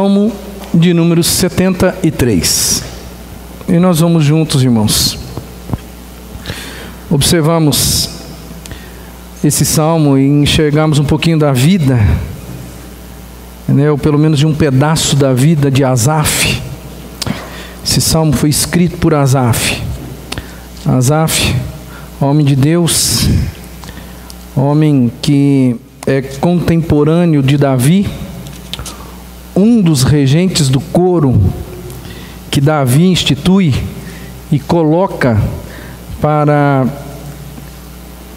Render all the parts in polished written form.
Salmo de número 73. E nós vamos juntos, irmãos. Observamos esse salmo e enxergamos um pouquinho da vida, né, ou pelo menos de um pedaço da vida de Asaf. Esse salmo foi escrito por Asaf. Asaf, homem de Deus, homem que é contemporâneo de Davi, um dos regentes do coro que Davi institui e coloca para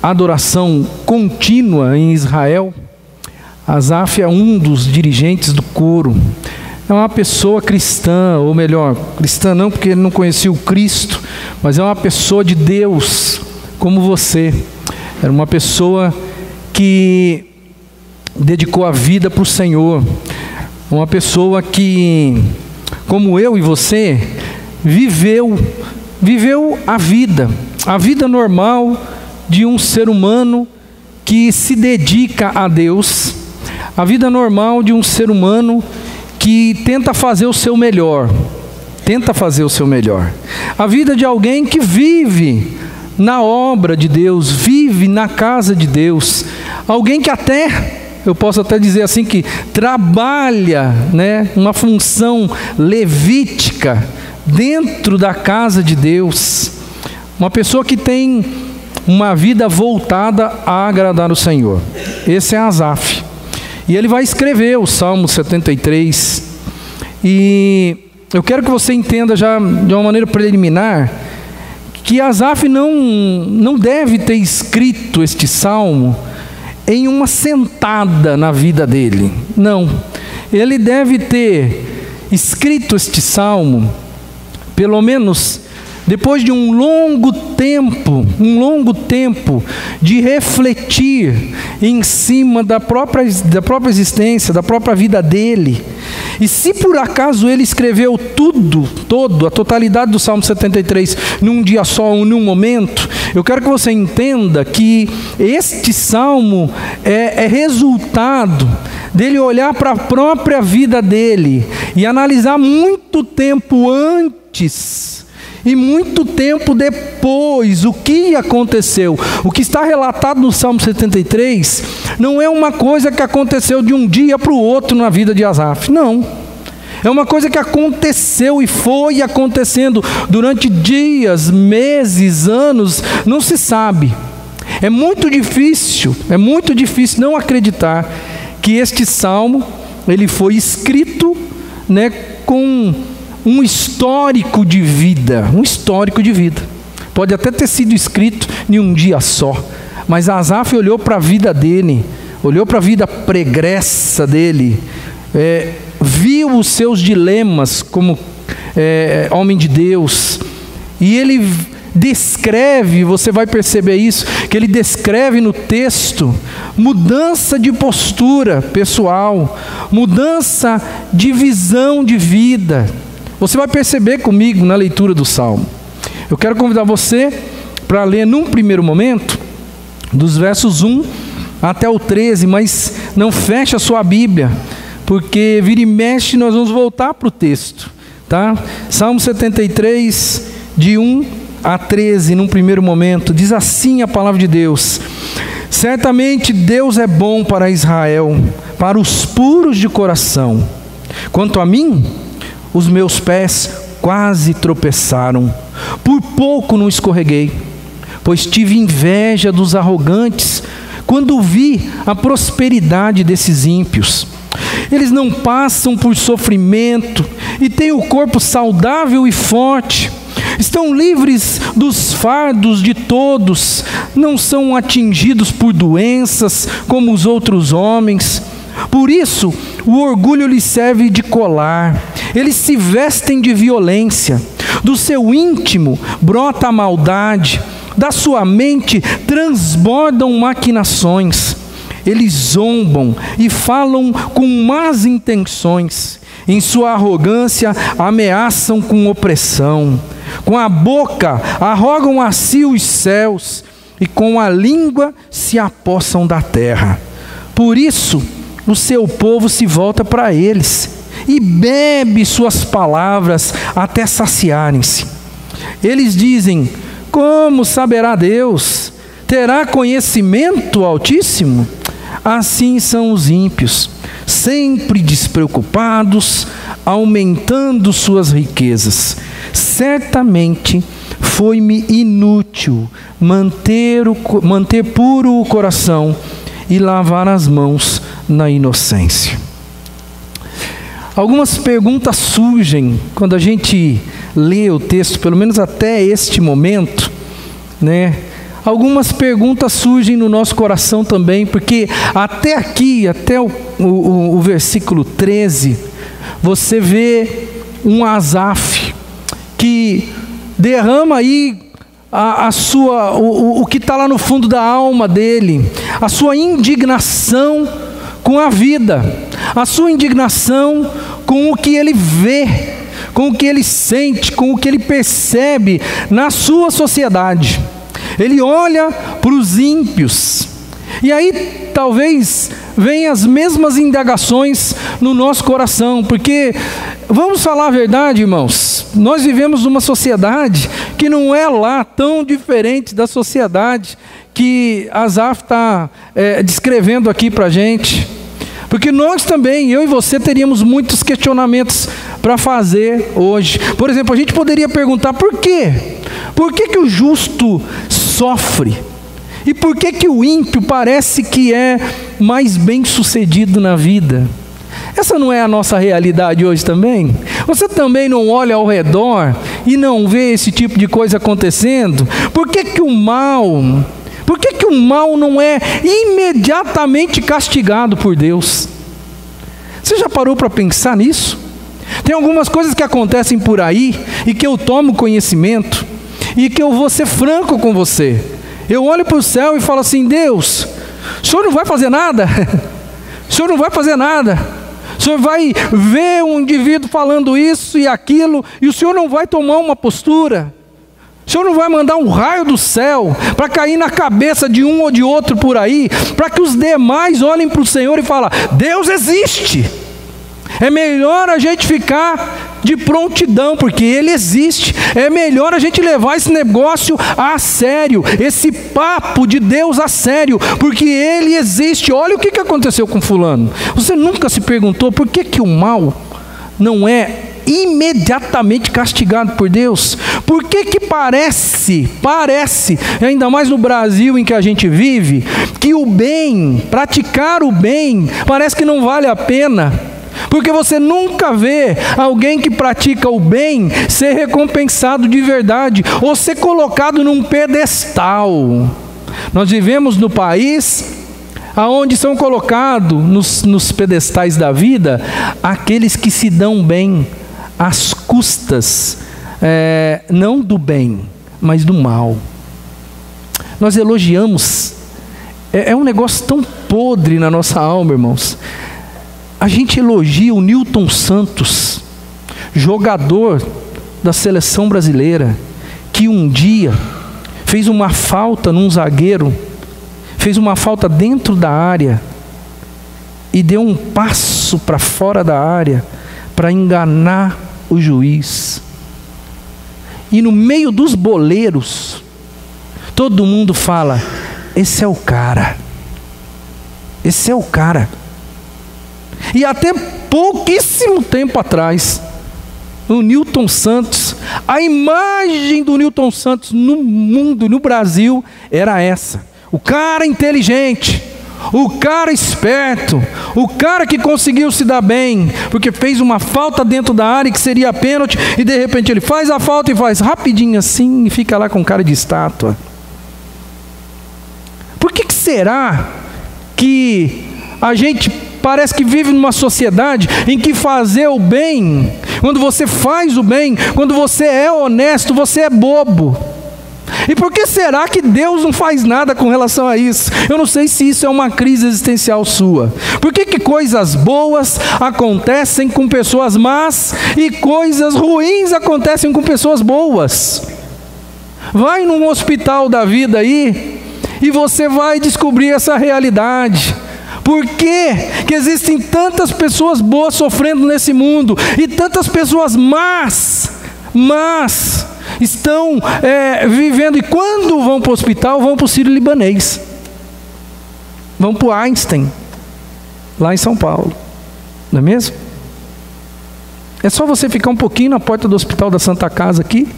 adoração contínua em Israel. Asaf é um dos dirigentes do coro. É uma pessoa cristã, ou melhor, cristã não porque ele não conhecia o Cristo, mas é uma pessoa de Deus, como você. Era uma pessoa que dedicou a vida para o Senhor. Uma pessoa que, como eu e você, viveu a vida normal de um ser humano que se dedica a Deus, a vida normal de um ser humano que tenta fazer o seu melhor, a vida de alguém que vive na obra de Deus, vive na casa de Deus, alguém que eu posso até dizer assim, que trabalha, né, uma função levítica dentro da casa de Deus, uma pessoa que tem uma vida voltada a agradar o Senhor. Esse é Asaf. E ele vai escrever o Salmo 73. E eu quero que você entenda já de uma maneira preliminar que Asaf não deve ter escrito este salmo em uma sentada na vida dele. Não. Ele deve ter escrito este salmo, pelo menos depois de um longo tempo de refletir em cima da própria existência, da própria vida dele. E se por acaso ele escreveu a totalidade do Salmo 73 num dia só ou num momento, eu quero que você entenda que este salmo é resultado dele olhar para a própria vida dele e analisar muito tempo antes e muito tempo depois o que aconteceu. O que está relatado no Salmo 73 não é uma coisa que aconteceu de um dia para o outro na vida de Asaf, não. É uma coisa que aconteceu e foi acontecendo durante dias, meses, anos, não se sabe. É muito difícil não acreditar que este salmo ele foi escrito, né, com um histórico de vida. Pode até ter sido escrito em um dia só, mas Asaf olhou para a vida dele, olhou para a vida pregressa dele, viu os seus dilemas como homem de Deus, e ele descreve, você vai perceber isso, que ele descreve no texto mudança de postura pessoal, mudança de visão de vida. Você vai perceber comigo na leitura do Salmo. Eu quero convidar você para ler num primeiro momento, dos versos 1 até o 13, mas não feche a sua Bíblia, porque vira e mexe nós vamos voltar para o texto, tá? Salmo 73, de 1 a 13, num primeiro momento, diz assim a palavra de Deus: certamente Deus é bom para Israel, para os puros de coração. Quanto a mim, os meus pés quase tropeçaram, por pouco não escorreguei, pois tive inveja dos arrogantes, quando vi a prosperidade desses ímpios. Eles não passam por sofrimento e têm o corpo saudável e forte, estão livres dos fardos de todos, não são atingidos por doenças como os outros homens. Por isso, o orgulho lhes serve de colar, eles se vestem de violência, do seu íntimo brota a maldade, da sua mente transbordam maquinações. Eles zombam e falam com más intenções, em sua arrogância ameaçam com opressão, com a boca arrogam a si os céus, e com a língua se apossam da terra. Por isso, o seu povo se volta para eles, e bebe suas palavras até saciarem-se. Eles dizem: como saberá Deus? Terá conhecimento Altíssimo? Assim são os ímpios, sempre despreocupados, aumentando suas riquezas. Certamente foi-me inútil manter puro o coração e lavar as mãos na inocência. Algumas perguntas surgem quando a gente lê o texto, pelo menos até este momento, né? Algumas perguntas surgem no nosso coração também, porque até aqui, até o versículo 13, você vê um Asaf que derrama aí o que está lá no fundo da alma dele, a sua indignação com a vida, a sua indignação com o que ele vê, com o que ele sente, com o que ele percebe na sua sociedade. Ele olha para os ímpios, e aí talvez venham as mesmas indagações no nosso coração, porque, vamos falar a verdade, irmãos, nós vivemos numa sociedade que não é lá tão diferente da sociedade que Asaf está descrevendo aqui para a gente, porque nós também, eu e você, teríamos muitos questionamentos para fazer hoje. Por exemplo, a gente poderia perguntar: por quê? Por que o justo sofre? E por que o ímpio parece que é mais bem sucedido na vida? Essa não é a nossa realidade hoje também? Você também não olha ao redor e não vê esse tipo de coisa acontecendo? Por que o mal não é imediatamente castigado por Deus? Você já parou para pensar nisso? Tem algumas coisas que acontecem por aí e que eu tomo conhecimento e que eu vou ser franco com você. Eu olho para o céu e falo assim: Deus, o Senhor não vai fazer nada? O Senhor não vai fazer nada? O Senhor vai ver um indivíduo falando isso e aquilo e o Senhor não vai tomar uma postura? O Senhor não vai mandar um raio do céu para cair na cabeça de um ou de outro por aí, para que os demais olhem para o Senhor e falem: Deus existe? É melhor a gente ficar de prontidão, porque Ele existe. É melhor a gente levar esse negócio a sério, esse papo de Deus a sério, porque Ele existe. Olha o que aconteceu com fulano. Você nunca se perguntou por que o mal não é imediatamente castigado por Deus? Por que parece, ainda mais no Brasil em que a gente vive, que o bem, praticar o bem, parece que não vale a pena? Porque você nunca vê alguém que pratica o bem ser recompensado de verdade, ou ser colocado num pedestal. Nós vivemos no país aonde são colocados nos pedestais da vida aqueles que se dão bem às custas, não do bem, mas do mal. Nós elogiamos, é um negócio tão podre na nossa alma, irmãos. A gente elogia o Nilton Santos, jogador da seleção brasileira, que um dia fez uma falta num zagueiro, fez uma falta dentro da área e deu um passo para fora da área para enganar o juiz. E no meio dos boleiros, todo mundo fala: esse é o cara, esse é o cara. E até pouquíssimo tempo atrás, o Nilton Santos, a imagem do Nilton Santos no mundo, no Brasil, era essa: o cara inteligente, o cara esperto, o cara que conseguiu se dar bem, porque fez uma falta dentro da área que seria pênalti, e de repente ele faz a falta e faz rapidinho assim, e fica lá com cara de estátua. Por que será que a gente parece que vive numa sociedade em que fazer o bem, quando você faz o bem, quando você é honesto, você é bobo? E por que será que Deus não faz nada com relação a isso? Eu não sei se isso é uma crise existencial sua. Por que coisas boas acontecem com pessoas más e coisas ruins acontecem com pessoas boas? Vai num hospital da vida aí e você vai descobrir essa realidade. Por que que existem tantas pessoas boas sofrendo nesse mundo e tantas pessoas más estão vivendo, e quando vão para o hospital, vão para o Sírio-Libanês, vão para o Einstein, lá em São Paulo, não é mesmo? É só você ficar um pouquinho na porta do Hospital da Santa Casa aqui,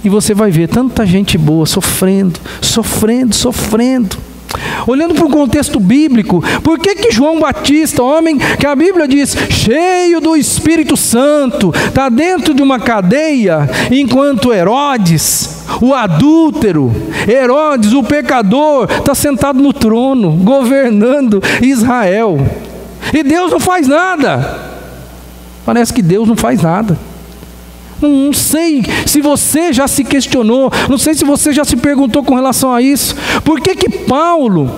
e você vai ver tanta gente boa sofrendo. Olhando para o contexto bíblico, por que João Batista, homem que a Bíblia diz, cheio do Espírito Santo, está dentro de uma cadeia, enquanto Herodes, o adúltero, Herodes, o pecador, está sentado no trono, governando Israel, e Deus não faz nada? Parece que Deus não faz nada. Não sei se você já se questionou, não sei se você já se perguntou com relação a isso. Por que Paulo,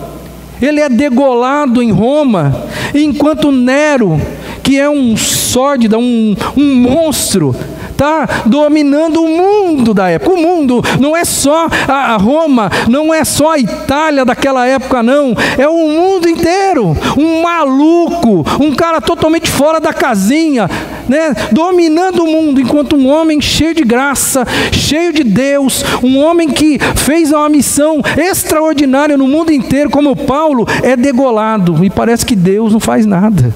ele é degolado em Roma, enquanto Nero, que é um sórdida, um monstro, está dominando o mundo da época? O mundo não é só a Roma, não é só a Itália daquela época, não. É o mundo inteiro. Um maluco, um cara totalmente fora da casinha, né, dominando o mundo, enquanto um homem cheio de graça, cheio de Deus, um homem que fez uma missão extraordinária no mundo inteiro, como Paulo, é degolado, e parece que Deus não faz nada.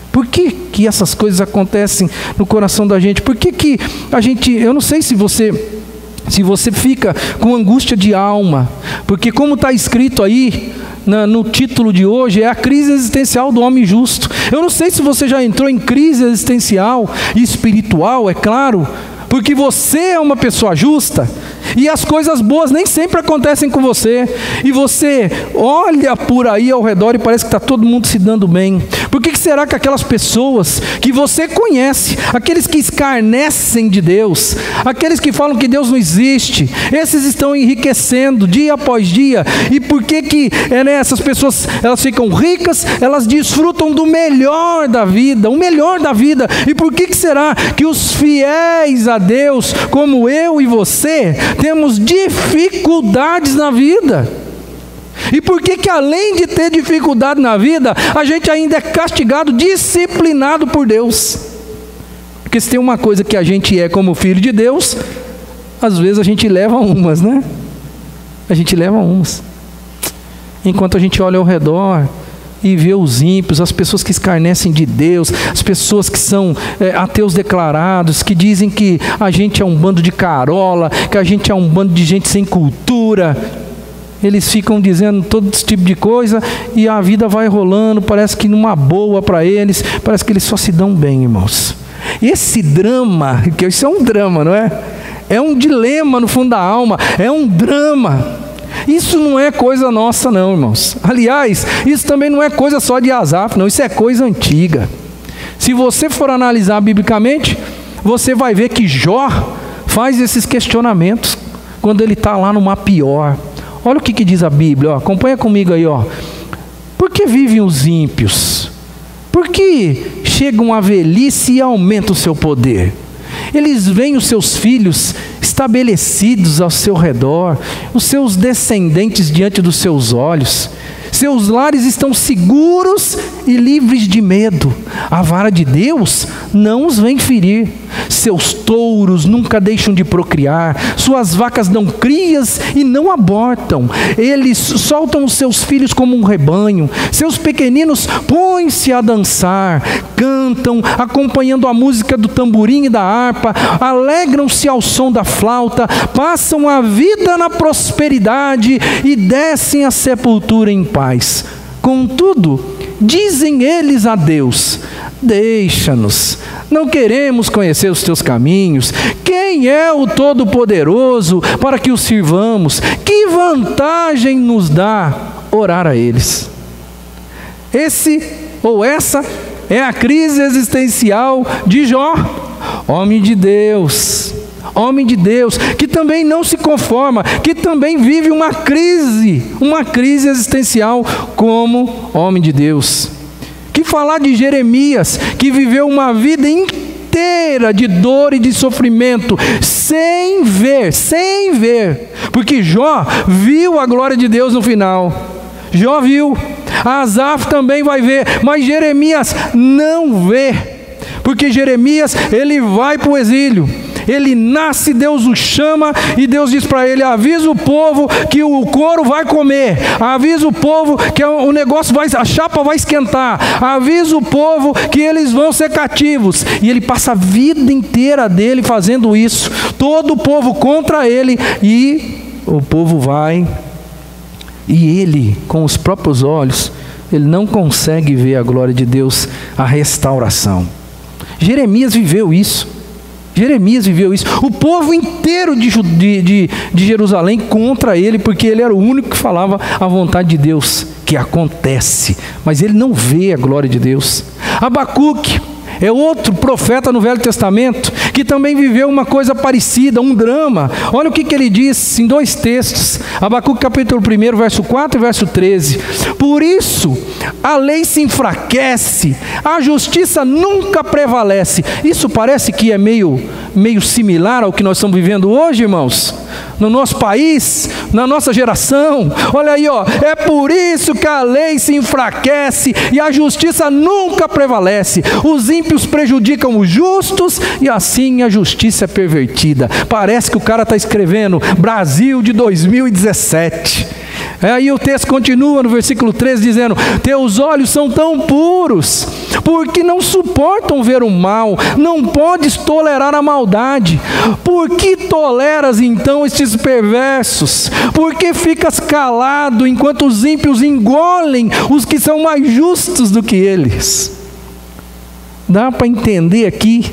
Por que essas coisas acontecem no coração da gente? Por que a gente, eu não sei se você fica com angústia de alma, porque como está escrito aí no título de hoje, é a crise existencial do homem justo. Eu não sei se você já entrou em crise existencial e espiritual, é claro, porque você é uma pessoa justa, e as coisas boas nem sempre acontecem com você, e você olha por aí ao redor e parece que está todo mundo se dando bem. Por que será que aquelas pessoas que você conhece, aqueles que escarnecem de Deus, aqueles que falam que Deus não existe, esses estão enriquecendo dia após dia? E por que essas pessoas, elas ficam ricas, elas desfrutam do melhor da vida, o melhor da vida? E por que será que os fiéis a Deus, como eu e você, temos dificuldades na vida? E por que além de ter dificuldade na vida, a gente ainda é castigado, disciplinado por Deus? Porque se tem uma coisa que a gente é como filho de Deus, às vezes a gente leva umas, né? A gente leva umas. Enquanto a gente olha ao redor e vê os ímpios, as pessoas que escarnecem de Deus, as pessoas que são ateus declarados, que dizem que a gente é um bando de carola, que a gente é um bando de gente sem cultura, eles ficam dizendo todo esse tipo de coisa, e a vida vai rolando, parece que numa boa para eles, parece que eles só se dão bem, irmãos. E esse drama, que isso é um drama, não é? É um dilema no fundo da alma, é um drama. Isso não é coisa nossa não, irmãos. Aliás, isso também não é coisa só de Asaf, não. Isso é coisa antiga. Se você for analisar biblicamente, você vai ver que Jó faz esses questionamentos quando ele está lá numa pior. Olha o que diz a Bíblia, ó. Acompanha comigo aí, ó. Por que vivem os ímpios? Por que chegam à velhice e aumenta o seu poder? Eles veem os seus filhos estabelecidos ao seu redor, os seus descendentes diante dos seus olhos. Seus lares estão seguros e livres de medo. A vara de Deus não os vem ferir. Seus touros nunca deixam de procriar. Suas vacas dão crias e não abortam. Eles soltam os seus filhos como um rebanho. Seus pequeninos põem-se a dançar, cantam, acompanhando a música do tamborim e da harpa, alegram-se ao som da flauta, passam a vida na prosperidade e descem à sepultura em paz. Contudo, dizem eles a Deus: deixa-nos, não queremos conhecer os teus caminhos. Quem é o Todo-Poderoso para que o sirvamos? Que vantagem nos dá orar a eles? Essa é a crise existencial de Jó, homem de Deus, que também não se conforma, que também vive uma crise existencial como homem de Deus. Que falar de Jeremias, que viveu uma vida inteira de dor e de sofrimento, sem ver, porque Jó viu a glória de Deus no final. Jó viu, Asaf também vai ver, mas Jeremias não vê, porque Jeremias, ele vai para o exílio. Ele nasce, Deus o chama e Deus diz para ele: avisa o povo que o couro vai comer, avisa o povo que o negócio a chapa vai esquentar, avisa o povo que eles vão ser cativos. E ele passa a vida inteira dele fazendo isso, todo o povo contra ele, e o povo vai, e ele, com os próprios olhos, ele não consegue ver a glória de Deus, a restauração. Jeremias viveu isso. Jeremias viveu isso. O povo inteiro de Jerusalém contra ele, porque ele era o único que falava a vontade de Deus, que acontece, mas ele não vê a glória de Deus. Abacuque é outro profeta no Velho Testamento, que também viveu uma coisa parecida, um drama. Olha o que ele diz em 2 textos. Abacuque capítulo 1, verso 4 e verso 13. Por isso, a lei se enfraquece, a justiça nunca prevalece. Isso parece que é meio similar ao que nós estamos vivendo hoje, irmãos. No nosso país, na nossa geração. Olha aí, ó, é por isso que a lei se enfraquece e a justiça nunca prevalece. Os ímpios prejudicam os justos e assim a justiça é pervertida. Parece que o cara está escrevendo Brasil de 2017. Aí o texto continua no versículo 13 dizendo: teus olhos são tão puros, porque não suportam ver o mal, não podes tolerar a maldade. Por que toleras então estes perversos? Por que ficas calado enquanto os ímpios engolem os que são mais justos do que eles? Dá para entender aqui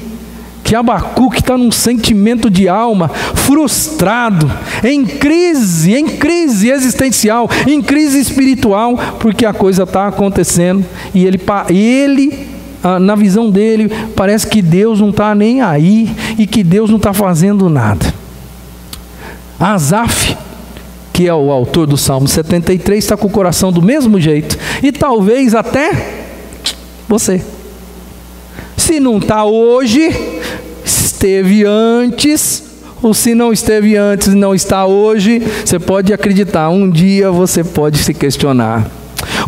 que Abacuque está num sentimento de alma frustrado, em crise existencial, em crise espiritual, porque a coisa está acontecendo, e ele, na visão dele, parece que Deus não está nem aí, e que Deus não está fazendo nada. Asaf, que é o autor do Salmo 73, está com o coração do mesmo jeito, e talvez até você. Se não está hoje, esteve antes, ou se não esteve antes e não está hoje, você pode acreditar, um dia você pode se questionar.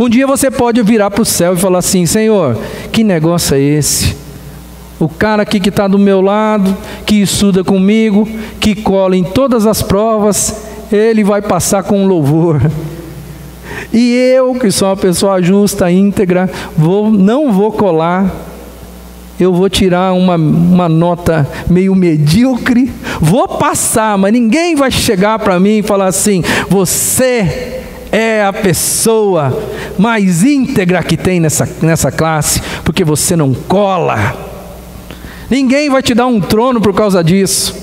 Um dia você pode virar para o céu e falar assim: Senhor, que negócio é esse? O cara aqui que está do meu lado, que estuda comigo, que cola em todas as provas, ele vai passar com louvor. E eu, que sou uma pessoa justa, íntegra, não vou colar. Eu vou tirar uma nota meio medíocre, vou passar, mas ninguém vai chegar para mim e falar assim: você é a pessoa mais íntegra que tem nessa classe, porque você não cola. Ninguém vai te dar um trono por causa disso.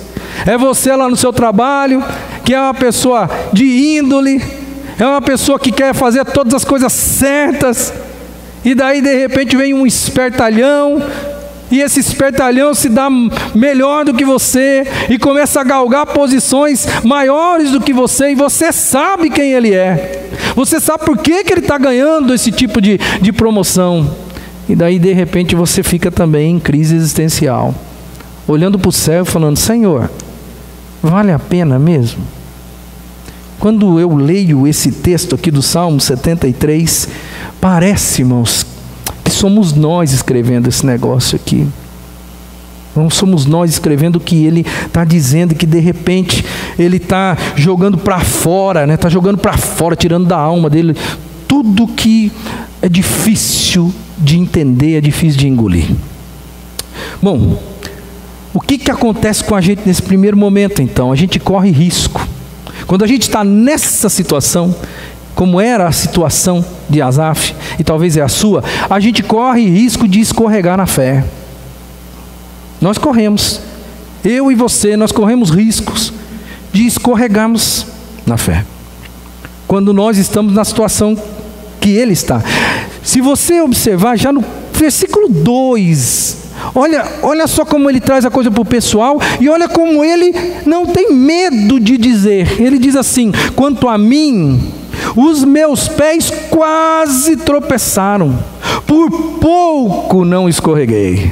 É você lá no seu trabalho, que é uma pessoa de índole, é uma pessoa que quer fazer todas as coisas certas, e daí de repente vem um espertalhão, e esse espertalhão se dá melhor do que você, e começa a galgar posições maiores do que você, e você sabe quem ele é, você sabe por que ele está ganhando esse tipo de promoção, e daí de repente você fica também em crise existencial, olhando para o céu e falando: Senhor, vale a pena mesmo? Quando eu leio esse texto aqui do Salmo 73, parece, irmãos, que somos nós escrevendo esse negócio aqui. Não somos nós escrevendo o que ele está dizendo, que de repente ele está jogando para fora, está jogando para fora, tirando da alma dele tudo que é difícil de entender, é difícil de engolir. Bom, o que acontece com a gente nesse primeiro momento então? A gente corre risco. Quando a gente está nessa situação, como era a situação de Asaf, e talvez é a sua, a gente corre risco de escorregar na fé. Nós corremos, eu e você, nós corremos riscos de escorregarmos na fé, quando nós estamos na situação que ele está. Se você observar já no versículo 2, olha só como ele traz a coisa para o pessoal, e olha como ele não tem medo de dizer. Ele diz assim: quanto a mim, os meus pés quase tropeçaram, por pouco não escorreguei.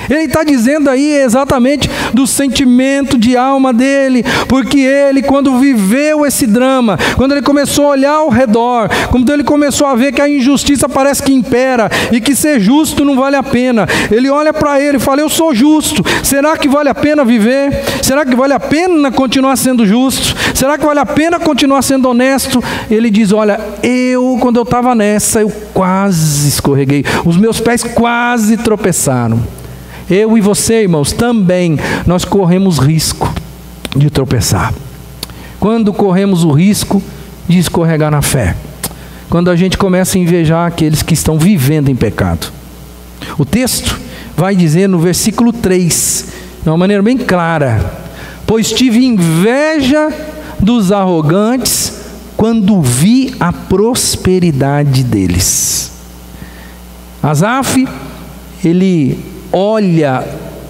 Ele está dizendo aí exatamente do sentimento de alma dele, porque ele, quando viveu esse drama, quando ele começou a olhar ao redor, quando ele começou a ver que a injustiça parece que impera e que ser justo não vale a pena, ele olha para ele e fala: eu sou justo, será que vale a pena viver? Será que vale a pena continuar sendo justo? Será que vale a pena continuar sendo honesto? Ele diz: olha, quando eu estava nessa, eu quase escorreguei, os meus pés quase tropeçaram. Eu e você, irmãos, também nós corremos risco de tropeçar. Quando corremos o risco de escorregar na fé, quando a gente começa a invejar aqueles que estão vivendo em pecado. O texto vai dizer no versículo 3, de uma maneira bem clara: pois tive inveja dos arrogantes quando vi a prosperidade deles. Asaf, ele olha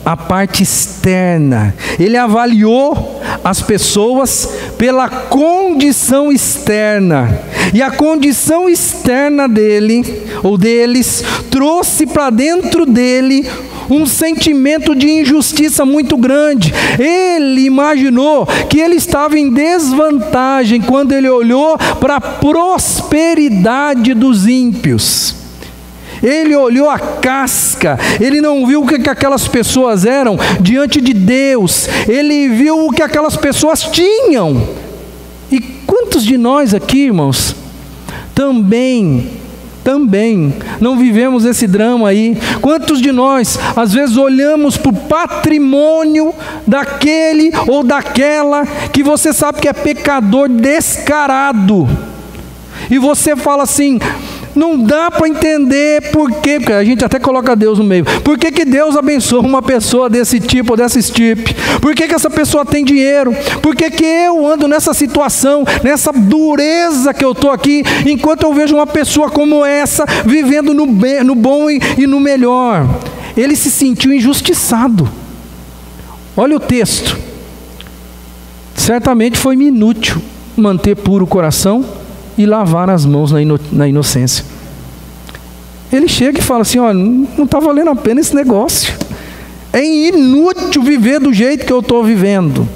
a parte externa, ele avaliou as pessoas pela condição externa, e a condição externa dele, ou deles, trouxe para dentro dele um sentimento de injustiça muito grande. Ele imaginou que ele estava em desvantagem quando ele olhou para a prosperidade dos ímpios. Ele olhou a casca, ele não viu o que aquelas pessoas eram diante de Deus, ele viu o que aquelas pessoas tinham. E quantos de nós aqui, irmãos, também não vivemos esse drama aí? Quantos de nós, às vezes, olhamos para o patrimônio daquele ou daquela que você sabe que é pecador descarado, e você fala assim: não dá para entender por quê, porque a gente até coloca Deus no meio. Por que que Deus abençoa uma pessoa desse tipo ou dessa estirpe? Por que que essa pessoa tem dinheiro? Por que que eu ando nessa situação, nessa dureza que eu estou aqui, enquanto eu vejo uma pessoa como essa, vivendo no bom e no melhor? Ele se sentiu injustiçado. Olha o texto. Certamente foi-me inútil manter puro o coração e lavar as mãos na inocência. Ele chega e fala assim: olha, não está valendo a pena esse negócio, é inútil viver do jeito que eu estou vivendo.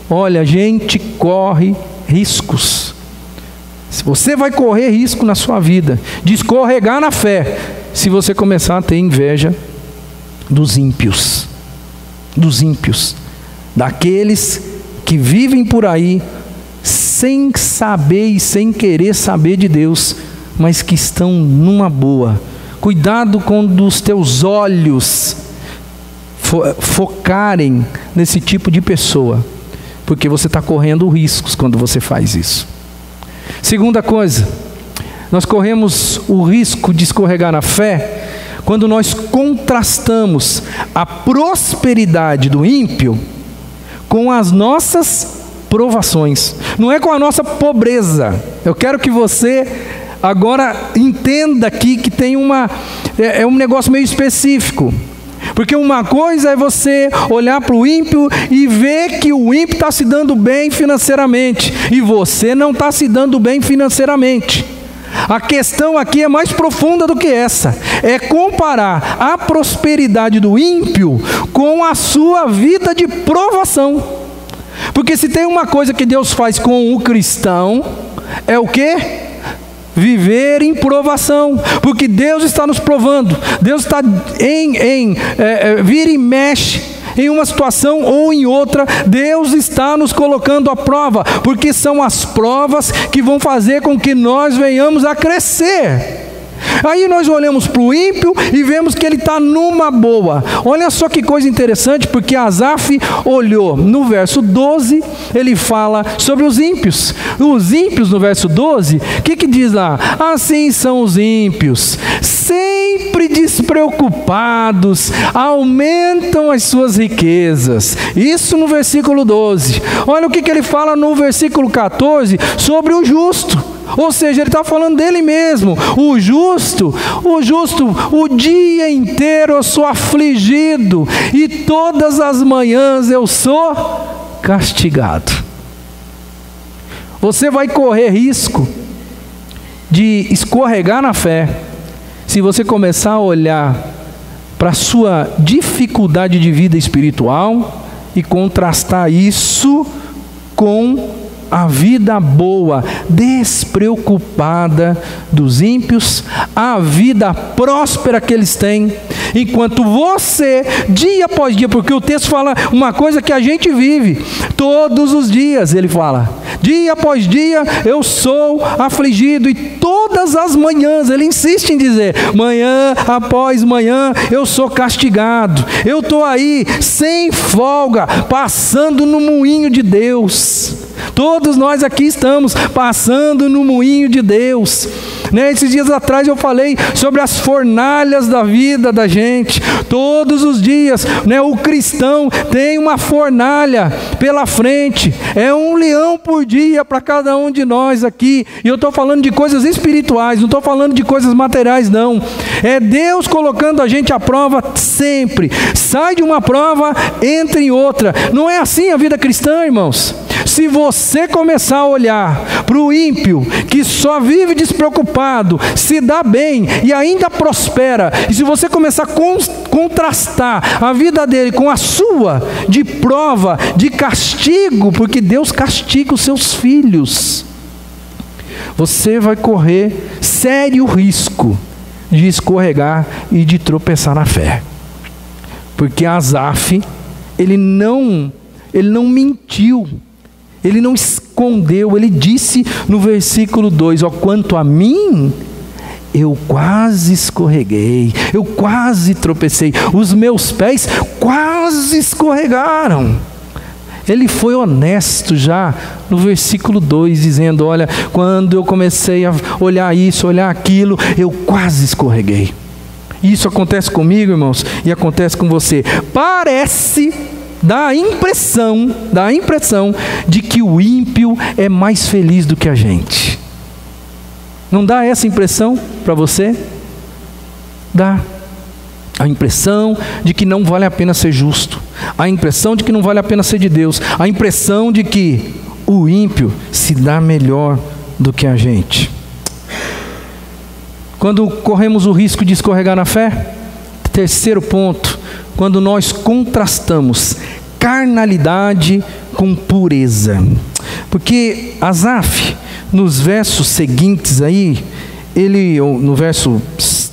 Olha, a gente corre riscos. Se você vai correr risco na sua vida de escorregar na fé, se você começar a ter inveja dos ímpios, daqueles que vivem por aí sem saber e sem querer saber de Deus, mas que estão numa boa. Cuidado quando os teus olhos focarem nesse tipo de pessoa, porque você está correndo riscos quando você faz isso. Segunda coisa, nós corremos o risco de escorregar na fé quando nós contrastamos a prosperidade do ímpio com as nossas provações, não é com a nossa pobreza. Eu quero que você agora entenda aqui que tem um negócio meio específico, porque uma coisa é você olhar para o ímpio e ver que o ímpio está se dando bem financeiramente, e você não está se dando bem financeiramente. A questão aqui é mais profunda do que essa, é comparar a prosperidade do ímpio com a sua vida de provação. Porque se tem uma coisa que Deus faz com o cristão, é o quê? Viver em provação, porque Deus está nos provando, Deus está vira e mexe em uma situação ou em outra, Deus está nos colocando à prova, porque são as provas que vão fazer com que nós venhamos a crescer. Aí nós olhamos para o ímpio e vemos que ele está numa boa. Olha só que coisa interessante, porque Asaf olhou no verso 12, ele fala sobre os ímpios. Os ímpios, no verso 12, o que diz lá? Assim são os ímpios, sempre despreocupados, aumentam as suas riquezas. Isso no versículo 12. Olha o que ele fala no versículo 14 sobre o justo. Ou seja, ele está falando dele mesmo. O justo, o dia inteiro eu sou afligido, e todas as manhãs eu sou castigado. Você vai correr risco de escorregar na fé, se você começar a olhar para a sua dificuldade de vida espiritual e contrastar isso com a vida boa, despreocupada dos ímpios, a vida próspera que eles têm, enquanto você, dia após dia, porque o texto fala uma coisa que a gente vive todos os dias, ele fala, dia após dia eu sou afligido, e todas as manhãs, ele insiste em dizer, manhã após manhã eu sou castigado, eu estou aí sem folga, passando no moinho de Deus. Todos nós aqui estamos passando no moinho de Deus, né? Esses dias atrás eu falei sobre as fornalhas da vida da gente. Todos os dias, né, o cristão tem uma fornalha pela frente, é um leão por dia para cada um de nós aqui, e eu estou falando de coisas espirituais, não estou falando de coisas materiais não, é Deus colocando a gente à prova sempre, sai de uma prova, entra em outra. Não é assim a vida cristã, irmãos? Se você começar a olhar para o ímpio, que só vive despreocupado, se dá bem e ainda prospera, e se você começar a contrastar a vida dele com a sua, de prova, de castigo, porque Deus castiga os seus filhos, você vai correr sério risco de escorregar e de tropeçar na fé. Porque Asaf, ele não mentiu, ele não escondeu, ele disse no versículo 2, ó, quanto a mim, eu quase escorreguei, eu quase tropecei, os meus pés quase escorregaram. Ele foi honesto já no versículo 2, dizendo, olha, quando eu comecei a olhar isso, olhar aquilo, eu quase escorreguei. Isso acontece comigo, irmãos, e acontece com você. Parece, dá a impressão de que o ímpio é mais feliz do que a gente. Não dá essa impressão para você? Dá. A impressão de que não vale a pena ser justo, a impressão de que não vale a pena ser de Deus, a impressão de que o ímpio se dá melhor do que a gente. Quando corremos o risco de escorregar na fé, terceiro ponto, quando nós contrastamos carnalidade com pureza. Porque Asaf, nos versos seguintes aí, ele, no verso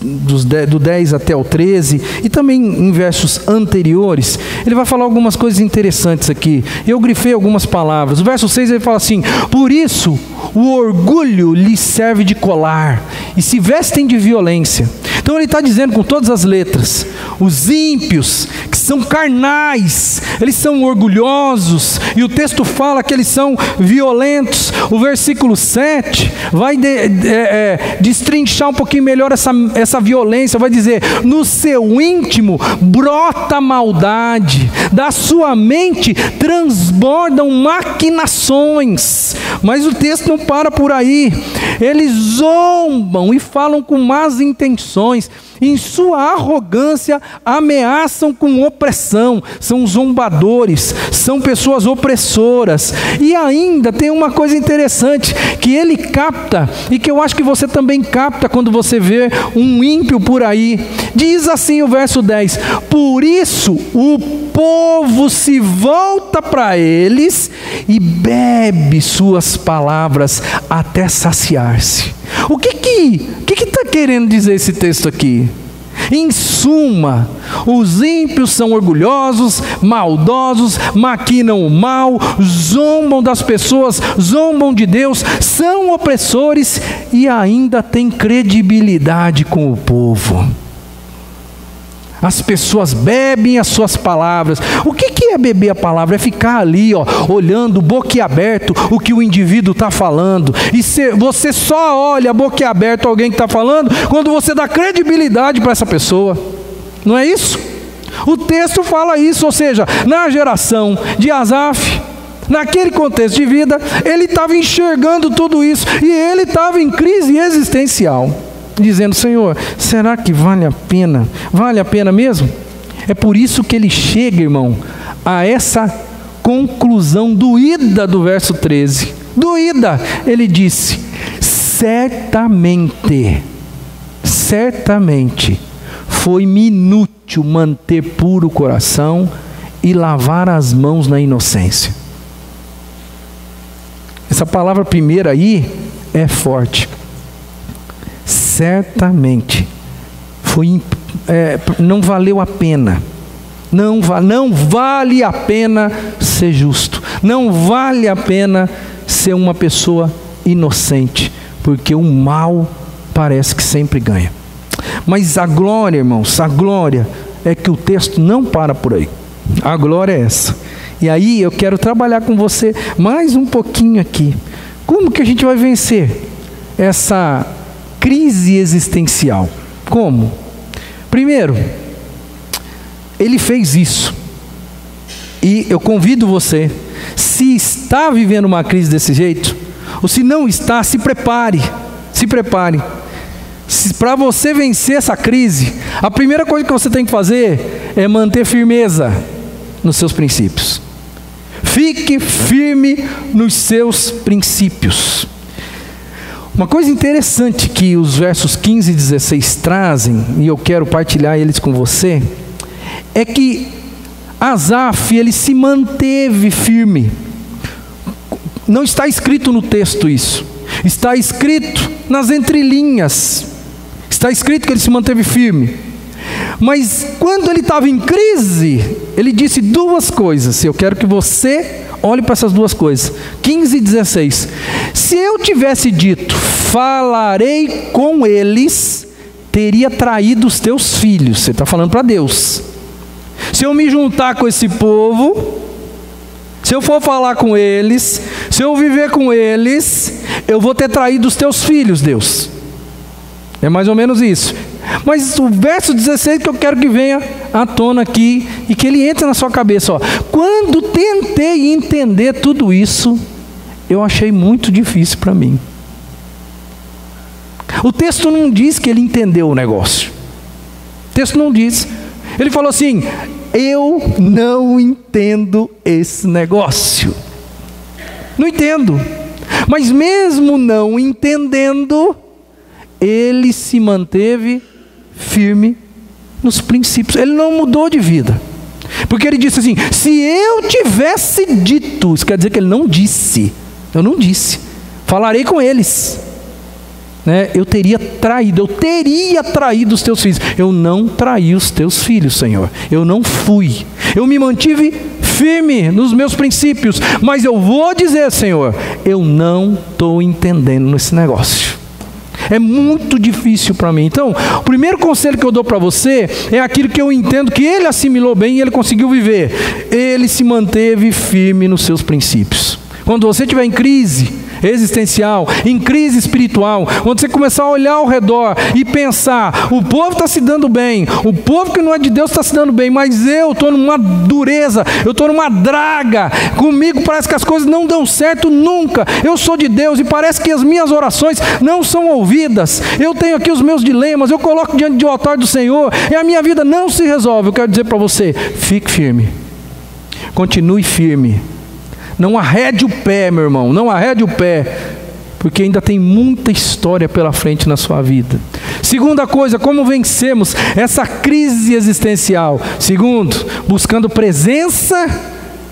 do 10 até o 13, e também em versos anteriores, ele vai falar algumas coisas interessantes aqui. Eu grifei algumas palavras. O verso 6 ele fala assim, por isso o orgulho lhe serve de colar, e se vestem de violência. Então ele está dizendo com todas as letras, os ímpios, que são carnais, eles são orgulhosos, e o texto fala que eles são violentos. O versículo 7 vai destrinchar um pouquinho melhor essa violência, vai dizer, no seu íntimo brota maldade, da sua mente transbordam maquinações. Mas o texto não para por aí, eles zombam e falam com más intenções, em sua arrogância ameaçam com opressão, são zombadores, são pessoas opressoras. E ainda tem uma coisa interessante que ele capta, e que eu acho que você também capta quando você vê um ímpio por aí. Diz assim o verso 10, por isso o povo se volta para eles e bebe suas palavras até saciar-se. O que está querendo dizer esse texto aqui? Em suma, os ímpios são orgulhosos, maldosos, maquinam o mal, zombam das pessoas, zombam de Deus, são opressores e ainda têm credibilidade com o povo. As pessoas bebem as suas palavras. O que é beber a palavra? É ficar ali, olhando boquiaberto o que o indivíduo está falando. E você só olha boquiaberto alguém que está falando quando você dá credibilidade para essa pessoa. Não é isso? O texto fala isso, ou seja, na geração de Asaf, naquele contexto de vida, ele estava enxergando tudo isso e ele estava em crise existencial, dizendo, Senhor, será que vale a pena? Vale a pena mesmo? É por isso que ele chega, irmão, a essa conclusão doída do verso 13. Doída, ele disse, certamente foi-me inútil útil manter puro o coração e lavar as mãos na inocência. Essa palavra primeira aí é forte. Certamente não valeu a pena. Não vale a pena ser justo. Não vale a pena ser uma pessoa inocente, porque o mal parece que sempre ganha. Mas a glória, irmãos, a glória é que o texto não para por aí. A glória é essa. E aí eu quero trabalhar com você mais um pouquinho aqui. Como que a gente vai vencer essa crise existencial? Como? Primeiro, ele fez isso. E eu convido você, se está vivendo uma crise desse jeito, ou se não está, se prepare. Se prepare. Para você vencer essa crise, a primeira coisa que você tem que fazer é manter firmeza nos seus princípios. Fique firme nos seus princípios. Uma coisa interessante que os versos 15 e 16 trazem, e eu quero partilhar eles com você, é que Asaf, ele se manteve firme. Não está escrito no texto isso, está escrito nas entrelinhas. Está escrito que ele se manteve firme. Mas quando ele estava em crise, ele disse duas coisas. Eu quero que você olhe para essas duas coisas. 15 e 16. Se eu tivesse dito, falarei com eles, teria traído os teus filhos. Você está falando para Deus. Se eu me juntar com esse povo, se eu for falar com eles, se eu viver com eles, eu vou ter traído os teus filhos, Deus. É mais ou menos isso. Mas o verso 16 que eu quero que venha à tona aqui e que ele entre na sua cabeça. Quando tentei entender tudo isso, eu achei muito difícil para mim. O texto não diz que ele entendeu o negócio. O texto não diz. Ele falou assim: eu não entendo esse negócio. Não entendo. Mas mesmo não entendendo, ele se manteve firme nos princípios. Ele não mudou de vida. Porque ele disse assim: se eu tivesse dito, isso quer dizer que ele não disse. Eu não disse. Falarei com eles. Eu teria traído os teus filhos. Eu não traí os teus filhos, Senhor. Eu não fui. Eu me mantive firme nos meus princípios. Mas eu vou dizer, Senhor, eu não estou entendendo esse negócio. É muito difícil para mim. Então, o primeiro conselho que eu dou para você é aquilo que eu entendo que ele assimilou bem e ele conseguiu viver. Ele se manteve firme nos seus princípios. Quando você estiver em crise existencial, em crise espiritual, quando você começar a olhar ao redor e pensar, o povo está se dando bem, o povo que não é de Deus está se dando bem, mas eu estou numa dureza, eu estou numa draga, comigo parece que as coisas não dão certo nunca, eu sou de Deus e parece que as minhas orações não são ouvidas, eu tenho aqui os meus dilemas, eu coloco diante do altar do Senhor e a minha vida não se resolve. Eu quero dizer para você, fique firme, continue firme. Não arrede o pé, meu irmão, não arrede o pé, porque ainda tem muita história pela frente na sua vida. Segunda coisa, como vencemos essa crise existencial? Segundo, buscando presença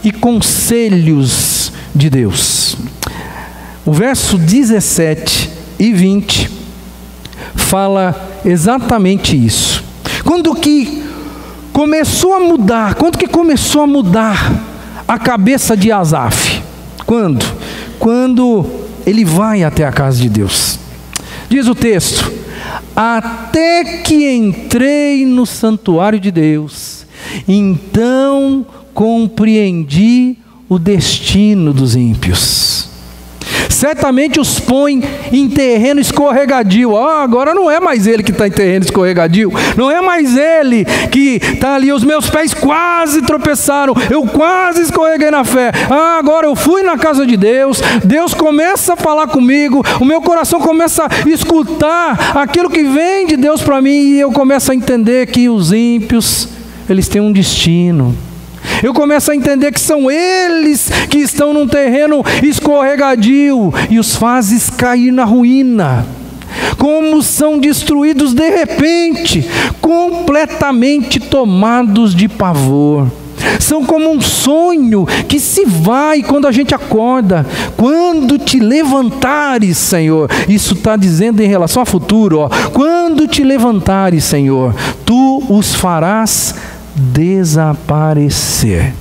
e conselhos de Deus. O verso 17 e 20 fala exatamente isso. Quando que começou a mudar a cabeça de Asaf? Quando ele vai até a casa de Deus. Diz o texto: até que entrei no santuário de Deus, então compreendi o destino dos ímpios. Certamente os põe em terreno escorregadio. Agora não é mais ele que está em terreno escorregadio. Não é mais ele que está ali. Os meus pés quase tropeçaram. Eu quase escorreguei na fé. Agora eu fui na casa de Deus. Deus começa a falar comigo. O meu coração começa a escutar aquilo que vem de Deus para mim. E eu começo a entender que os ímpios, eles têm um destino. Eu começo a entender que são eles que estão num terreno escorregadio e os fazes cair na ruína. como são destruídos de repente, completamente tomados de pavor. São como um sonho que se vai quando a gente acorda. Quando te levantares, Senhor, isso está dizendo em relação ao futuro, quando te levantares, Senhor, tu os farás desaparecer.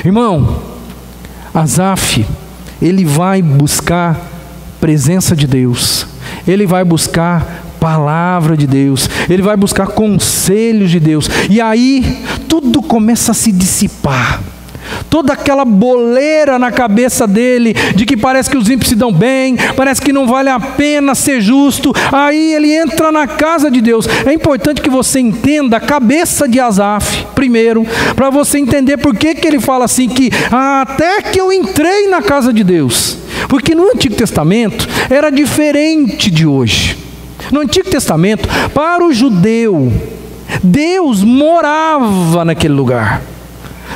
Irmão, Asaf, ele vai buscar presença de Deus, ele vai buscar palavra de Deus, ele vai buscar conselhos de Deus, e aí tudo começa a se dissipar. Toda aquela boleira na cabeça dele, de que parece que os ímpios se dão bem, parece que não vale a pena ser justo, aí ele entra na casa de Deus. É importante que você entenda a cabeça de Asaf, primeiro, para você entender por que ele fala assim, que até que eu entrei na casa de Deus. Porque no Antigo Testamento era diferente de hoje. No Antigo Testamento, para o judeu, Deus morava naquele lugar.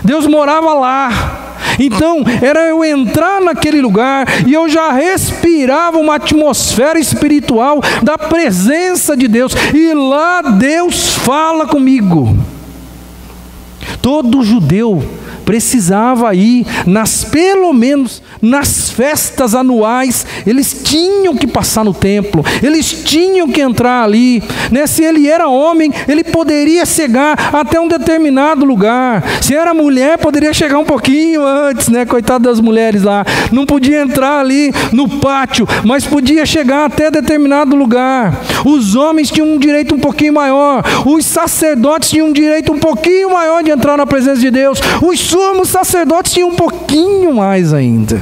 Deus morava lá. Então, era eu entrar naquele lugar e eu já respirava uma atmosfera espiritual da presença de Deus. E lá Deus fala comigo. Todo judeu precisava ir, pelo menos nas festas anuais, eles tinham que passar no templo, eles tinham que entrar ali, né? Se ele era homem, ele poderia chegar até um determinado lugar. Se era mulher, poderia chegar um pouquinho antes, né? Coitado das mulheres lá, não podia entrar ali no pátio, mas podia chegar até determinado lugar. Os homens tinham um direito um pouquinho maior, os sacerdotes tinham um direito um pouquinho maior de entrar na presença de Deus, os sumos sacerdotes tinham um pouquinho mais ainda.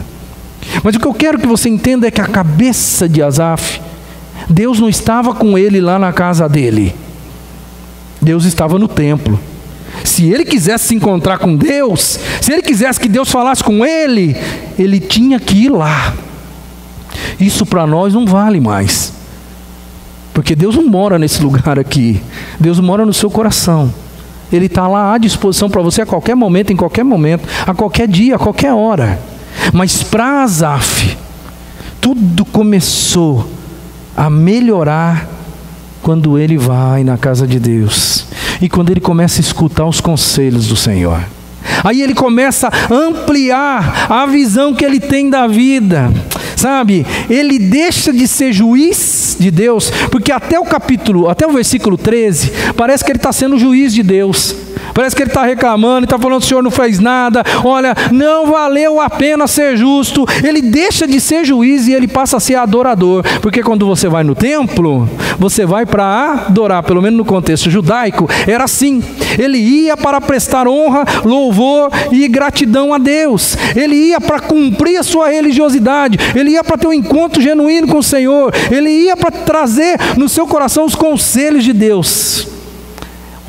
Mas o que eu quero que você entenda é que a cabeça de Asaf, Deus não estava com ele lá na casa dele, Deus estava no templo. Se ele quisesse se encontrar com Deus, se ele quisesse que Deus falasse com ele, ele tinha que ir lá. Isso para nós não vale mais, porque Deus não mora nesse lugar aqui, Deus mora no seu coração. Ele está lá à disposição para você a qualquer momento, em qualquer momento, a qualquer dia, a qualquer hora. Mas para Asaf, tudo começou a melhorar quando ele vai na casa de Deus e quando ele começa a escutar os conselhos do Senhor. Aí ele começa a ampliar a visão que ele tem da vida, sabe? Ele deixa de ser juiz de Deus, porque até o versículo 13, parece que ele está sendo juiz de Deus. Parece que ele está reclamando, está falando: o Senhor não fez nada, olha, não valeu a pena ser justo. Ele deixa de ser juiz e ele passa a ser adorador, porque quando você vai no templo, você vai para adorar, pelo menos no contexto judaico, era assim. Ele ia para prestar honra, louvor e gratidão a Deus. Ele ia para cumprir a sua religiosidade, ele ia para ter um encontro genuíno com o Senhor, ele ia para trazer no seu coração os conselhos de Deus.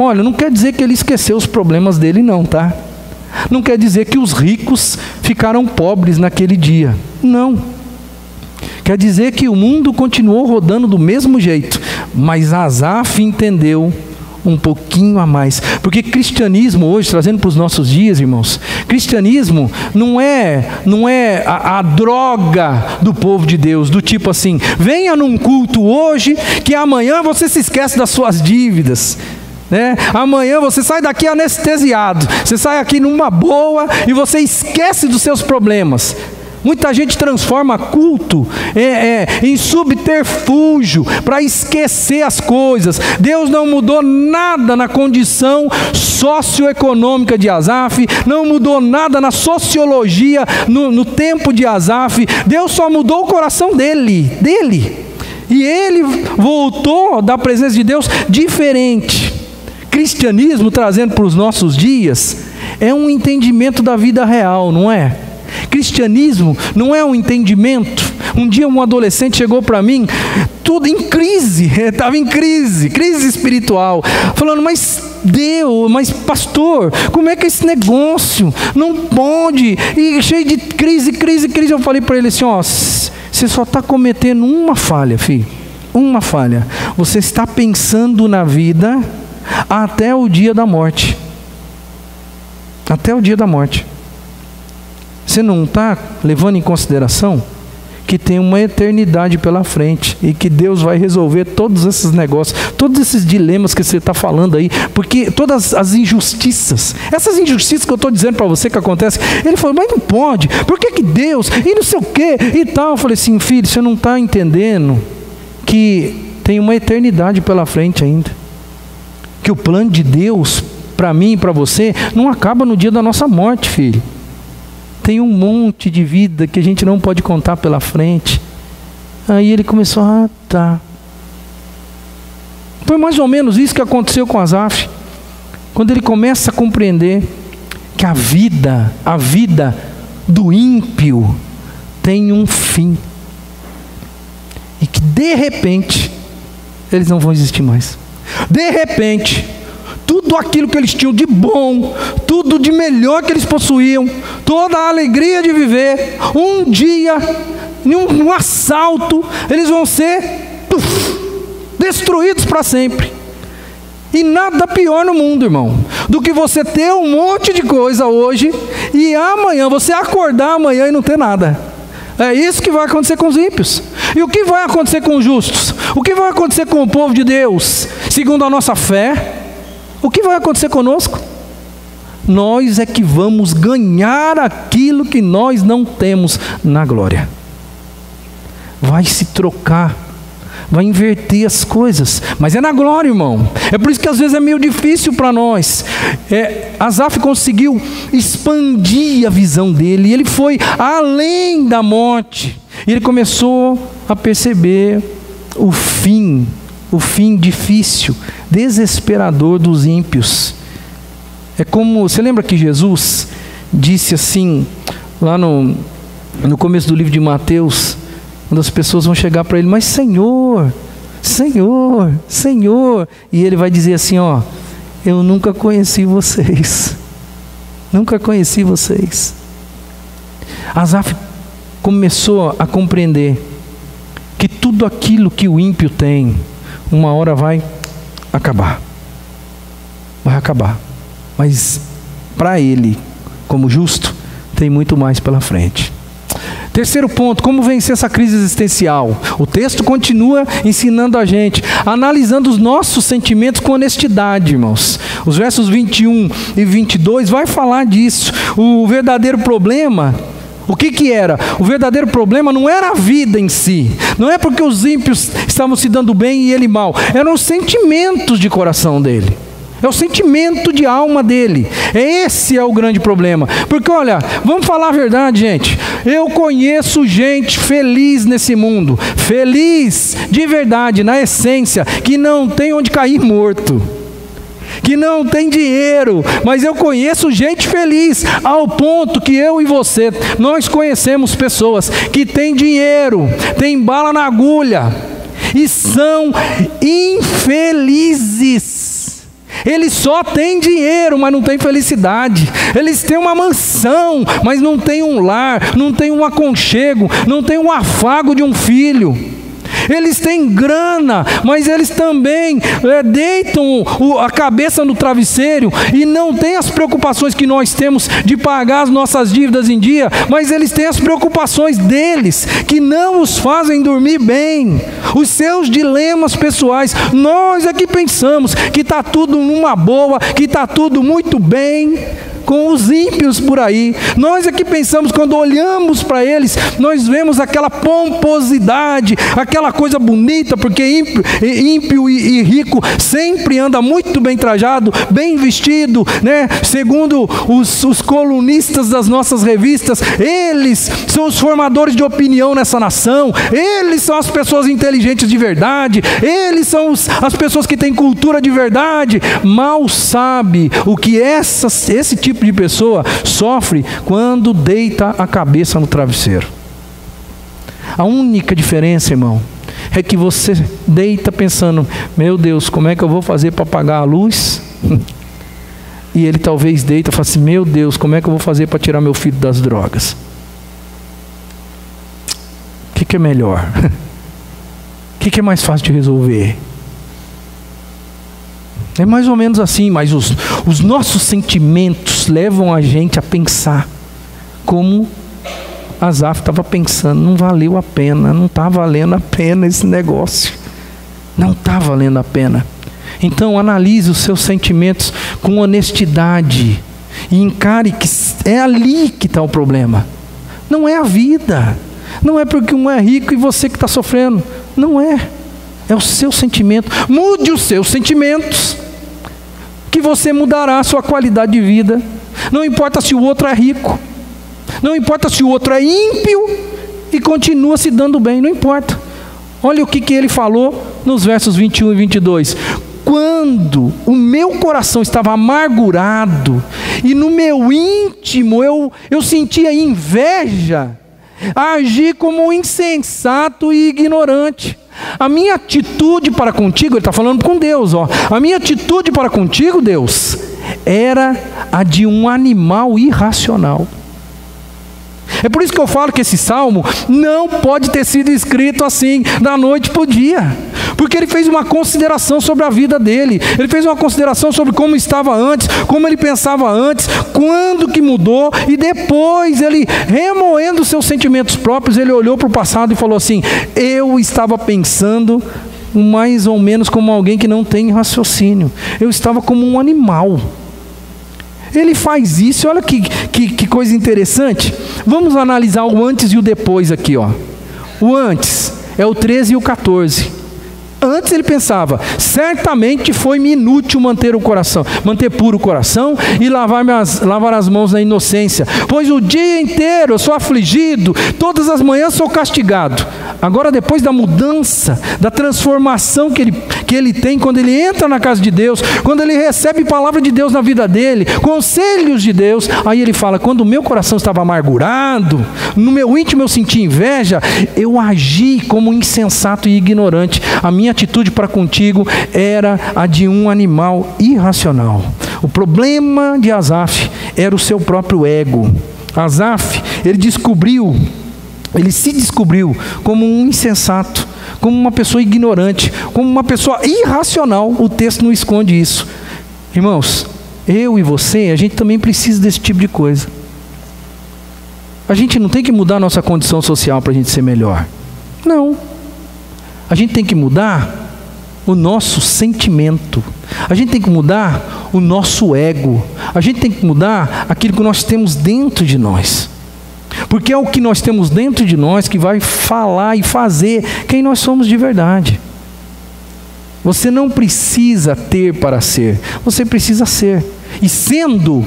Olha, não quer dizer que ele esqueceu os problemas dele não, tá? Não quer dizer que os ricos ficaram pobres naquele dia. Não. Quer dizer que o mundo continuou rodando do mesmo jeito, mas Asaf entendeu um pouquinho a mais. Porque cristianismo hoje, trazendo para os nossos dias, irmãos, cristianismo não é a droga do povo de Deus, do tipo assim: venha num culto hoje que amanhã você se esquece das suas dívidas, né? Amanhã você sai daqui anestesiado, você sai aqui numa boa e você esquece dos seus problemas. Muita gente transforma culto em subterfúgio para esquecer as coisas. Deus não mudou nada na condição socioeconômica de Asaf, não mudou nada na sociologia no tempo de Asaf. Deus só mudou o coração dele. E ele voltou da presença de Deus diferente. Cristianismo, trazendo para os nossos dias, é um entendimento da vida real, não é? Cristianismo não é um entendimento. Um dia um adolescente chegou para mim, tudo em crise, estava em crise espiritual, falando: mas Deus, mas pastor, como é que é esse negócio? Não pode, e cheio de crise. Eu falei para ele assim: ó, você só está cometendo uma falha, filho, uma falha. Você está pensando na vida até o dia da morte. Até o dia da morte. Você não está levando em consideração que tem uma eternidade pela frente e que Deus vai resolver todos esses negócios, todos esses dilemas que você está falando aí, porque todas as injustiças, essas injustiças que eu estou dizendo para você que acontecem, ele falou, mas não pode, por que Deus, e não sei o que, e tal. Eu falei assim, filho, você não está entendendo que tem uma eternidade pela frente ainda, que o plano de Deus para mim e para você não acaba no dia da nossa morte, filho. Tem um monte de vida que a gente não pode contar pela frente. Aí ele começou, tá. Foi mais ou menos isso que aconteceu com Asaf. Quando ele começa a compreender que a vida do ímpio tem um fim. E que de repente, eles não vão existir mais. De repente, tudo aquilo que eles tinham de bom, tudo de melhor que eles possuíam, toda a alegria de viver, um dia, em um assalto, eles vão ser destruídos para sempre. E nada pior no mundo, irmão, do que você ter um monte de coisa hoje e amanhã, você acordar amanhã e não ter nada. É isso que vai acontecer com os ímpios. E o que vai acontecer com os justos? O que vai acontecer com o povo de Deus? Segundo a nossa fé, o que vai acontecer conosco? Nós é que vamos ganhar aquilo que nós não temos na glória. Vai se trocar, vai inverter as coisas, mas é na glória, irmão. É por isso que às vezes é meio difícil para nós. Asaf conseguiu expandir a visão dele, ele foi além da morte, e ele começou a perceber o fim difícil, desesperador dos ímpios. É como, você lembra que Jesus disse assim, lá no começo do livro de Mateus, quando as pessoas vão chegar para ele, mas Senhor, Senhor, Senhor, e ele vai dizer assim, eu nunca conheci vocês, nunca conheci vocês. Asaf começou a compreender que tudo aquilo que o ímpio tem, uma hora vai acabar, mas para ele, como justo, tem muito mais pela frente. Terceiro ponto, como vencer essa crise existencial? O texto continua ensinando a gente, analisando os nossos sentimentos com honestidade, irmãos. Os versos 21 e 22 vai falar disso. O verdadeiro problema, o que era? O verdadeiro problema não era a vida em si, não é porque os ímpios estavam se dando bem e ele mal, eram os sentimentos de coração dele. É o sentimento de alma dele. Esse é o grande problema. Porque olha, vamos falar a verdade, gente. Eu conheço gente feliz nesse mundo. Feliz de verdade, na essência, que não tem onde cair morto, que não tem dinheiro, mas eu conheço gente feliz, ao ponto que eu e você, nós conhecemos pessoas que têm dinheiro, têm bala na agulha, e são infelizes. Eles só têm dinheiro, mas não têm felicidade. Eles têm uma mansão, mas não têm um lar, não têm um aconchego, não têm um afago de um filho. Eles têm grana, mas eles também deitam a cabeça no travesseiro e não têm as preocupações que nós temos de pagar as nossas dívidas em dia, mas eles têm as preocupações deles, que não os fazem dormir bem, os seus dilemas pessoais. Nós é que pensamos que está tudo numa boa, que está tudo muito bem com os ímpios por aí. Nós é que pensamos, quando olhamos para eles, nós vemos aquela pomposidade, aquela coisa bonita, porque ímpio e rico sempre anda muito bem trajado, bem vestido, né? Segundo os colunistas das nossas revistas, eles são os formadores de opinião nessa nação, eles são as pessoas inteligentes de verdade, eles são as pessoas que têm cultura de verdade. Mal sabe o que esse tipo de pessoa sofre quando deita a cabeça no travesseiro. A única diferença, irmão, é que você deita pensando, meu Deus, como é que eu vou fazer para pagar a luz? E ele talvez deita e fala assim, meu Deus, como é que eu vou fazer para tirar meu filho das drogas? O que é melhor? O que é mais fácil de resolver? É mais ou menos assim, mas os nossos sentimentos levam a gente a pensar como Asaf estava pensando, não valeu a pena, não está valendo a pena esse negócio. Não está valendo a pena. Então analise os seus sentimentos com honestidade e encare que é ali que está o problema. Não é a vida. Não é porque um é rico e você que está sofrendo. Não é. É o seu sentimento. Mude os seus sentimentos, que você mudará a sua qualidade de vida. Não importa se o outro é rico. Não importa se o outro é ímpio e continua se dando bem. Não importa. Olha o que ele falou nos versos 21 e 22. Quando o meu coração estava amargurado e no meu íntimo eu sentia inveja, agi como um insensato e ignorante. A minha atitude para contigo, ele está falando com Deus, a minha atitude para contigo, Deus, era a de um animal irracional. É por isso que eu falo que esse salmo não pode ter sido escrito assim, da noite para o dia. Porque ele fez uma consideração sobre a vida dele. Ele fez uma consideração sobre como estava antes, como ele pensava antes, quando que mudou. E depois ele, remoendo seus sentimentos próprios, ele olhou para o passado e falou assim: eu estava pensando mais ou menos como alguém que não tem raciocínio. Eu estava como um animal. Ele faz isso, olha que coisa interessante. Vamos analisar o antes e o depois aqui, ó. O antes é o 13 e o 14. Antes ele pensava, certamente foi-me inútil manter puro o coração e lavar as mãos na inocência, pois o dia inteiro eu sou afligido, todas as manhãs sou castigado. Agora, depois da mudança, da transformação que ele tem, quando ele entra na casa de Deus, quando ele recebe palavra de Deus na vida dele, conselhos de Deus, aí ele fala: quando o meu coração estava amargurado, no meu íntimo eu senti inveja, eu agi como insensato e ignorante. A minha atitude para contigo era a de um animal irracional. O problema de Asaf era o seu próprio ego. Asaf, ele se descobriu como um insensato, como uma pessoa ignorante, como uma pessoa irracional. O texto não esconde isso. Irmãos, eu e você, a gente também precisa desse tipo de coisa. A gente não tem que mudar a nossa condição social para a gente ser melhor. Não. A gente tem que mudar o nosso sentimento. A gente tem que mudar o nosso ego. A gente tem que mudar aquilo que nós temos dentro de nós. Porque é o que nós temos dentro de nós que vai falar e fazer quem nós somos de verdade. Você não precisa ter para ser. Você precisa ser. E sendo,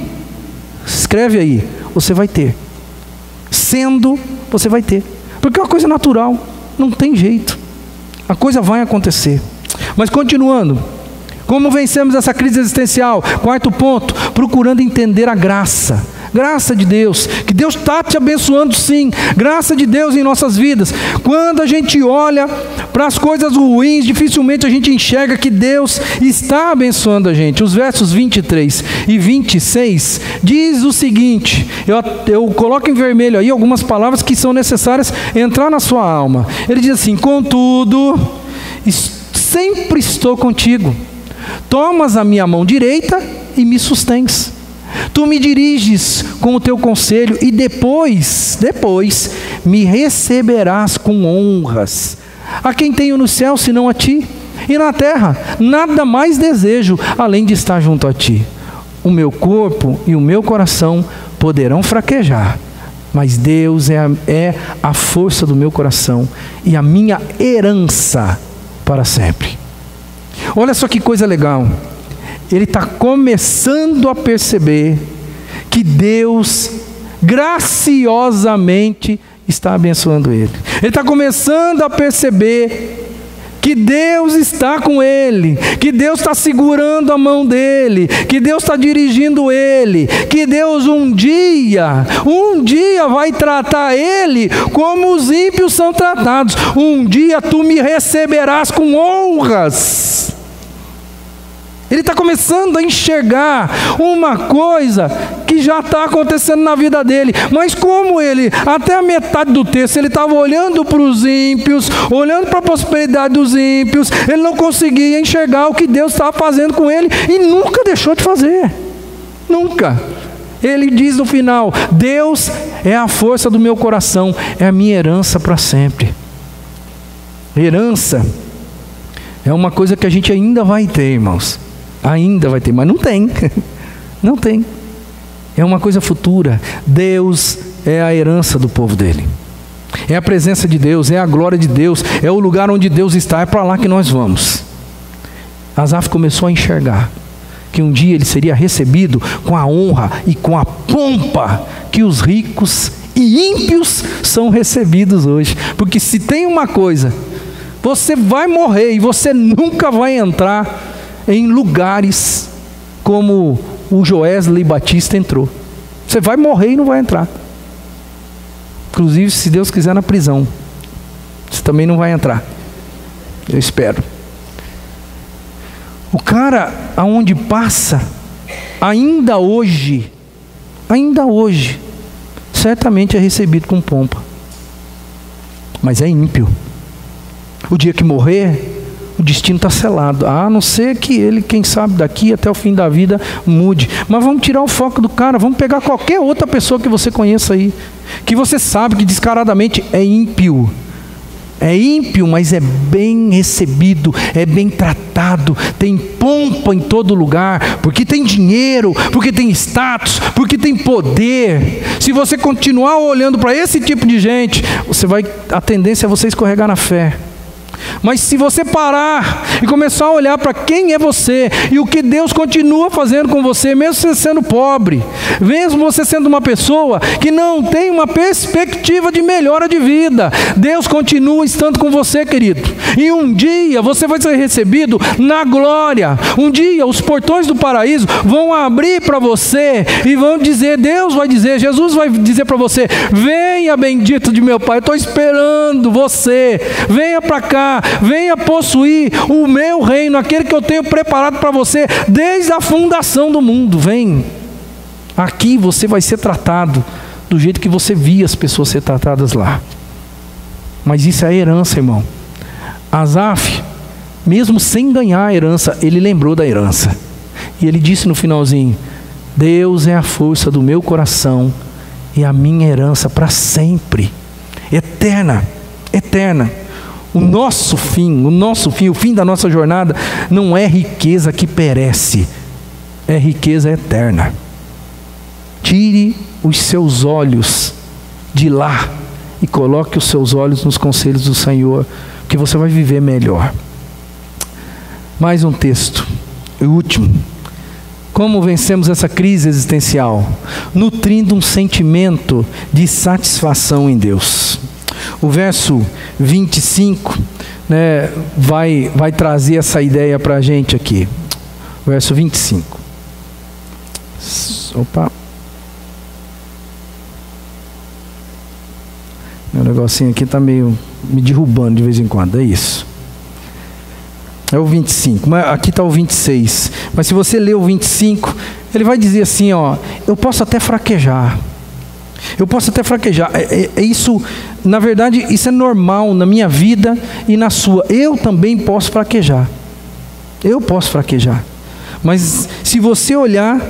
escreve aí, você vai ter. Sendo, você vai ter. Porque é uma coisa natural. Não tem jeito. A coisa vai acontecer. Mas continuando, como vencemos essa crise existencial? Quarto ponto, procurando entender a graça. Graça de Deus, que Deus está te abençoando sim. Graça de Deus em nossas vidas. Quando a gente olha para as coisas ruins, dificilmente a gente enxerga que Deus está abençoando a gente. Os versos 23 e 26 diz o seguinte, eu coloco em vermelho aí algumas palavras que são necessárias entrar na sua alma. Ele diz assim: contudo, sempre estou contigo, tomas a minha mão direita e me sustens. Tu me diriges com o teu conselho e depois me receberás com honras. A quem tenho no céu senão a ti? E na terra nada mais desejo além de estar junto a ti. O meu corpo e o meu coração poderão fraquejar, mas Deus é a força do meu coração e a minha herança para sempre. Olha só que coisa legal. Ele está começando a perceber que Deus graciosamente está abençoando ele. Ele está começando a perceber que Deus está com ele, que Deus está segurando a mão dele, que Deus está dirigindo ele, que Deus um dia vai tratar ele como os ímpios são tratados. Um dia tu me receberás com honras. Ele está começando a enxergar uma coisa que já está acontecendo na vida dele. Mas como ele, até a metade do texto, ele estava olhando para os ímpios, olhando para a prosperidade dos ímpios, ele não conseguia enxergar o que Deus estava fazendo com ele e nunca deixou de fazer. Nunca. Ele diz no final: Deus é a força do meu coração, é a minha herança para sempre. Herança é uma coisa que a gente ainda vai ter, irmãos. Ainda vai ter, mas não tem. Não tem. É uma coisa futura. Deus é a herança do povo dele. É a presença de Deus, é a glória de Deus, é o lugar onde Deus está, é para lá que nós vamos. Asaf começou a enxergar que um dia ele seria recebido com a honra e com a pompa que os ricos e ímpios são recebidos hoje. Porque se tem uma coisa, você vai morrer e você nunca vai entrar em lugares como o Joesley Batista entrou. Você vai morrer e não vai entrar. Inclusive, se Deus quiser, na prisão. Você também não vai entrar. Eu espero. O cara, aonde passa, ainda hoje, certamente é recebido com pompa. Mas é ímpio. O dia que morrer, o destino está selado. A não ser que ele, quem sabe, daqui até o fim da vida mude. Mas vamos tirar o foco do cara. Vamos pegar qualquer outra pessoa que você conheça aí, que você sabe que descaradamente é ímpio. É ímpio, mas é bem recebido, é bem tratado, tem pompa em todo lugar, porque tem dinheiro, porque tem status, porque tem poder. Se você continuar olhando para esse tipo de gente, a tendência é você escorregar na fé. Mas se você parar e começar a olhar para quem é você e o que Deus continua fazendo com você, mesmo você sendo pobre, mesmo você sendo uma pessoa que não tem uma perspectiva de melhora de vida, Deus continua estando com você, querido. E um dia você vai ser recebido na glória. Um dia os portões do paraíso vão abrir para você e vão dizer, Deus vai dizer, Jesus vai dizer para você: venha, bendito de meu Pai, eu estou esperando você, venha para cá, venha possuir o meu reino, aquele que eu tenho preparado para você desde a fundação do mundo. Vem, aqui você vai ser tratado do jeito que você via as pessoas ser tratadas lá. Mas isso é herança, irmão. Asaf, mesmo sem ganhar a herança, ele lembrou da herança. E ele disse no finalzinho: Deus é a força do meu coração e a minha herança para sempre, eterna, eterna. O nosso fim, o fim da nossa jornada não é riqueza que perece, é riqueza eterna. Tire os seus olhos de lá e coloque os seus olhos nos conselhos do Senhor, que você vai viver melhor. Mais um texto, o último. Como vencemos essa crise existencial? Nutrindo um sentimento de satisfação em Deus. O verso 25, vai trazer essa ideia para a gente aqui. Verso 25. Opa. Meu negocinho aqui está meio me derrubando de vez em quando. É isso. É o 25. Mas aqui está o 26. Mas se você ler o 25, ele vai dizer assim, ó: eu posso até fraquejar. Eu posso até fraquejar. Isso, na verdade, isso é normal na minha vida e na sua. Eu também posso fraquejar. Eu posso fraquejar. Mas se você olhar,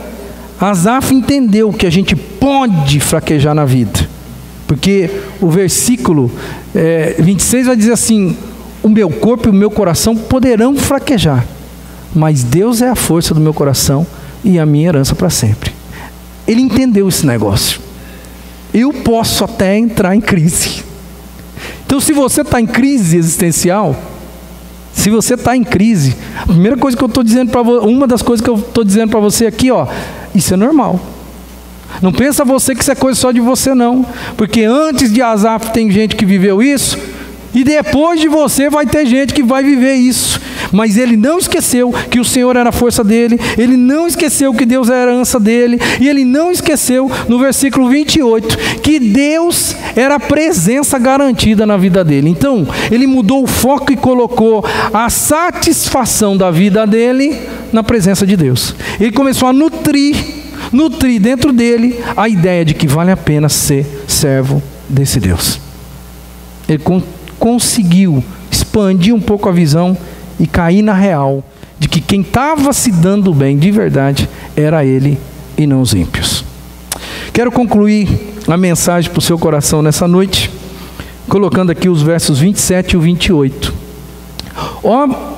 Asaf entendeu que a gente pode fraquejar na vida. Porque o versículo 26 vai dizer assim: o meu corpo e o meu coração poderão fraquejar, mas Deus é a força do meu coração e a minha herança para sempre. Ele entendeu esse negócio. Eu posso até entrar em crise. Então, se você está em crise existencial, se você está em crise, a primeira coisa que eu estou dizendo para você, uma das coisas que eu estou dizendo para você aqui, ó, isso é normal. Não pensa você que isso é coisa só de você, não. Porque antes de Asaf tem gente que viveu isso, e depois de você vai ter gente que vai viver isso. Mas ele não esqueceu que o Senhor era a força dele, ele não esqueceu que Deus era a herança dele, e ele não esqueceu, no versículo 28, que Deus era a presença garantida na vida dele. Então, ele mudou o foco e colocou a satisfação da vida dele na presença de Deus. Ele começou a nutrir dentro dele a ideia de que vale a pena ser servo desse Deus. Ele conseguiu expandir um pouco a visão e cair na real de que quem estava se dando bem de verdade era ele e não os ímpios. Quero concluir a mensagem para o seu coração nessa noite, colocando aqui os versos 27 e 28.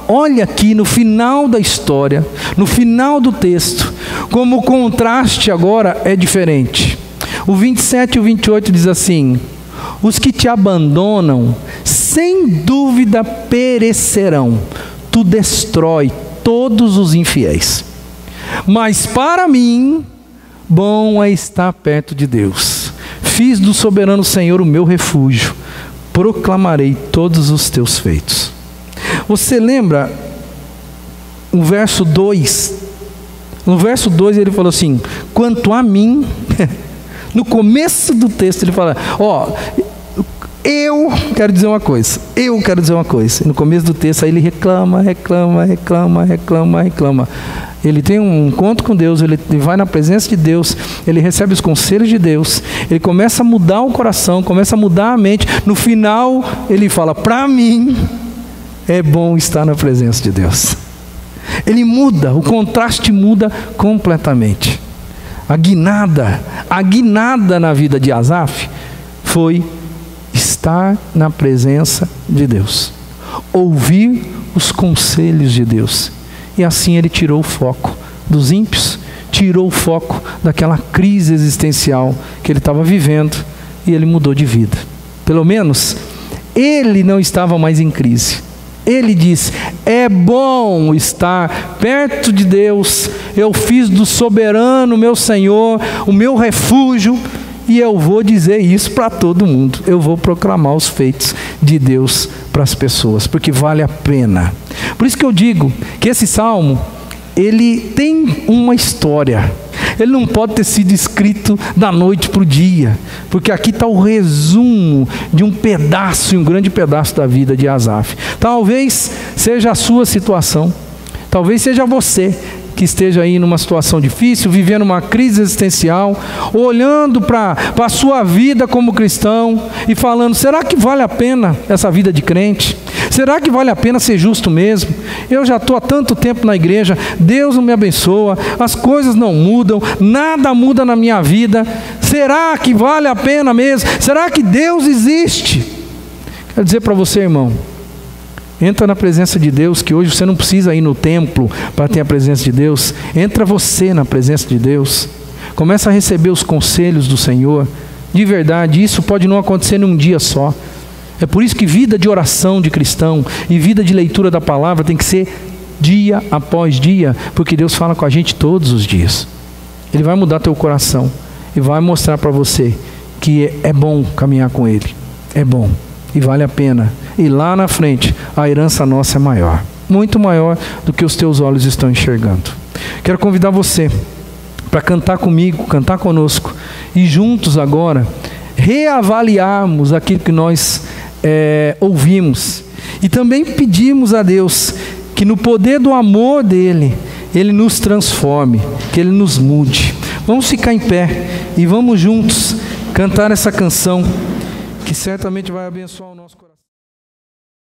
Olha aqui no final da história, no final do texto, como o contraste agora é diferente. O 27 e o 28 diz assim: os que te abandonam, sem dúvida perecerão, tu destrói todos os infiéis. Mas para mim, bom é estar perto de Deus. Fiz do soberano Senhor o meu refúgio, proclamarei todos os teus feitos. Você lembra o verso 2? No verso 2 ele falou assim: quanto a mim, no começo do texto ele fala, eu quero dizer uma coisa. E no começo do texto aí ele reclama. Ele tem um encontro com Deus, ele vai na presença de Deus, ele recebe os conselhos de Deus, ele começa a mudar o coração, começa a mudar a mente. No final ele fala: para mim é bom estar na presença de Deus. Ele muda, o contraste muda completamente. A guinada na vida de Asaf foi estar na presença de Deus, ouvir os conselhos de Deus. E assim ele tirou o foco dos ímpios, tirou o foco daquela crise existencial que ele estava vivendo, e ele mudou de vida. Pelo menos ele não estava mais em crise. Ele diz: é bom estar perto de Deus, eu fiz do soberano meu Senhor o meu refúgio, e eu vou dizer isso para todo mundo. Eu vou proclamar os feitos de Deus para as pessoas, porque vale a pena. Por isso que eu digo que esse salmo, ele tem uma história. Ele não pode ter sido escrito da noite para o dia, porque aqui está o resumo de um grande pedaço da vida de Asaf. Talvez seja a sua situação, talvez seja você que esteja aí numa situação difícil, vivendo uma crise existencial, olhando para a sua vida como cristão e falando: será que vale a pena essa vida de crente? Será que vale a pena ser justo mesmo? Eu já estou há tanto tempo na igreja, Deus não me abençoa, as coisas não mudam, nada muda na minha vida. Será que vale a pena mesmo? Será que Deus existe? Quero dizer para você, irmão, entra na presença de Deus, que hoje você não precisa ir no templo para ter a presença de Deus. Entra você na presença de Deus, começa a receber os conselhos do Senhor. De verdade, isso pode não acontecer num dia só. É por isso que vida de oração de cristão e vida de leitura da palavra tem que ser dia após dia, porque Deus fala com a gente todos os dias. Ele vai mudar teu coração e vai mostrar para você que é bom caminhar com Ele. É bom e vale a pena. E lá na frente a herança nossa é maior, muito maior do que os teus olhos estão enxergando. Quero convidar você para cantar comigo, cantar conosco, e juntos agora reavaliarmos aquilo que nós ouvimos, e também pedimos a Deus que no poder do amor dEle, Ele nos transforme, que Ele nos mude. Vamos ficar em pé e vamos juntos cantar essa canção que certamente vai abençoar o nosso coração.